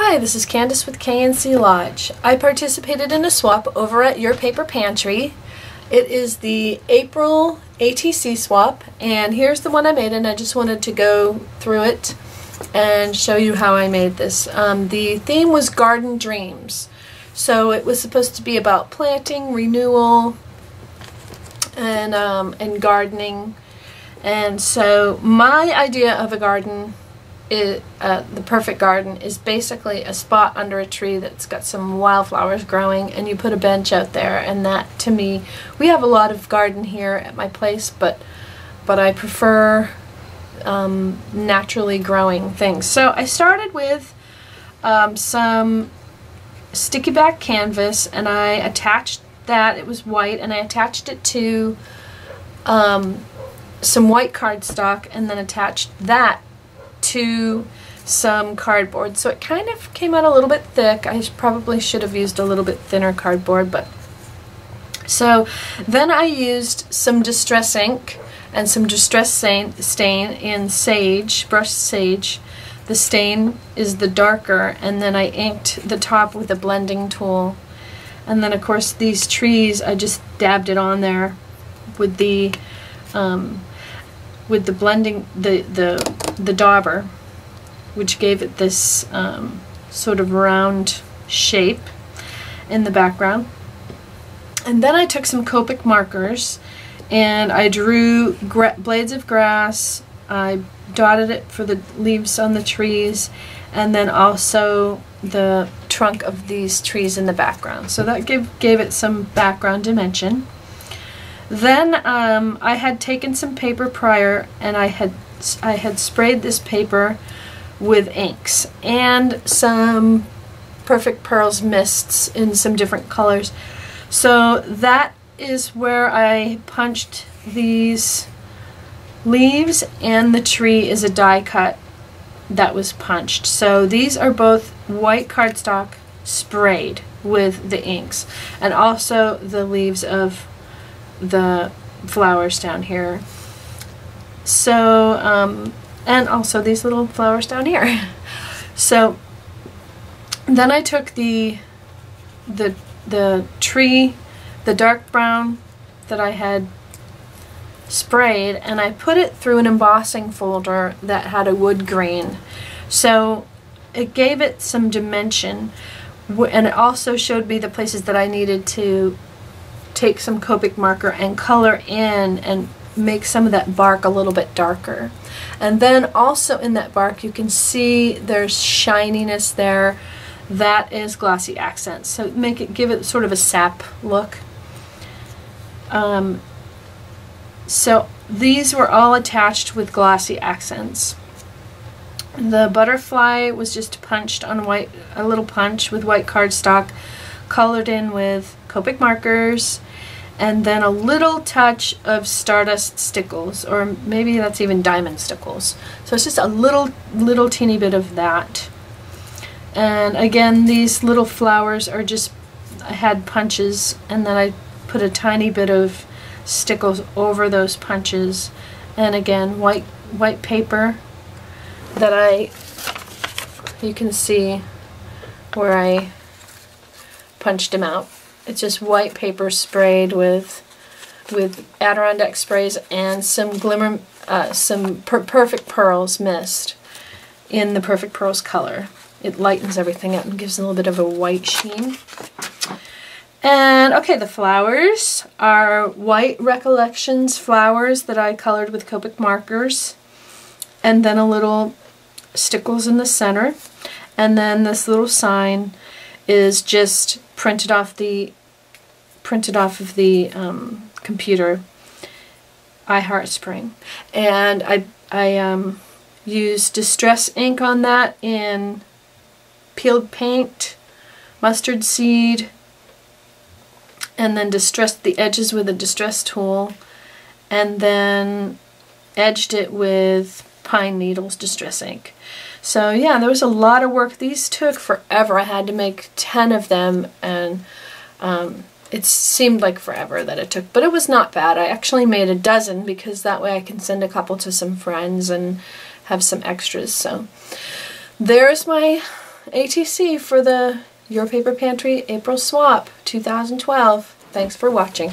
Hi, this is Candace with KNC Lodge. I participated in a swap over at Your Paper Pantry. It is the April ATC swap, and here's the one I made, and I just wanted to go through it and show you how I made this. The theme was Garden Dreams, so it was supposed to be about planting, renewal, and gardening. And so my idea of a garden, the perfect garden, is basically a spot under a tree that's got some wildflowers growing, and you put a bench out there. And that, to me, we have a lot of garden here at my place, but I prefer naturally growing things. So I started with some sticky back canvas, and I attached that. It was white, and I attached it to some white cardstock, and then attached that to some cardboard. So it kind of came out a little bit thick. I probably should have used a little bit thinner cardboard, but so then I used some distress ink and some distress stain in sage, brushed sage. The stain is the darker, and then I inked the top with a blending tool. And then of course these trees, I just dabbed it on there with the blending, the dauber, which gave it this sort of round shape in the background. And then I took some Copic markers and I drew blades of grass. I dotted it for the leaves on the trees, and then also the trunk of these trees in the background. So that gave it some background dimension. Then I had taken some paper prior, and I had sprayed this paper with inks and some Perfect Pearls mists in some different colors. So that is where I punched these leaves, and the tree is a die cut that was punched. So these are both white cardstock sprayed with the inks, and also the leaves of the flowers down here. So and also these little flowers down here. So then I took the tree, the dark brown that I had sprayed, and I put it through an embossing folder that had a wood grain. So it gave it some dimension, and it also showed me the places that I needed to take some Copic marker and color in and make some of that bark a little bit darker. And then also in that bark you can see there's shininess there. That is glossy accents, so give it sort of a sap look. So these were all attached with glossy accents. The butterfly was just punched on white, a little punch with white cardstock, colored in with Copic markers, and then a little touch of Stardust stickles, or maybe that's even diamond stickles. So it's just a little teeny bit of that. And again, these little flowers are just, I had punches, and then I put a tiny bit of stickles over those punches, and again white paper that you can see where I punched them out. It's just white paper sprayed with Adirondack sprays and some Perfect Pearls mist in the Perfect Pearls color. It lightens everything up and gives a little bit of a white sheen. And okay, the flowers are white Recollections flowers that I colored with Copic markers, and then a little stickles in the center. And then this little sign is just printed off of the computer, iHeartSpring, and I used distress ink on that in peeled paint, mustard seed, and then distressed the edges with a distress tool, and then edged it with pine needles distress ink. So yeah, there was a lot of work. These took forever. I had to make 10 of them, and it seemed like forever that it took, but it was not bad. I actually made a dozen because that way I can send a couple to some friends and have some extras. So there's my ATC for the Your Paper Pantry April swap 2012. Thanks for watching.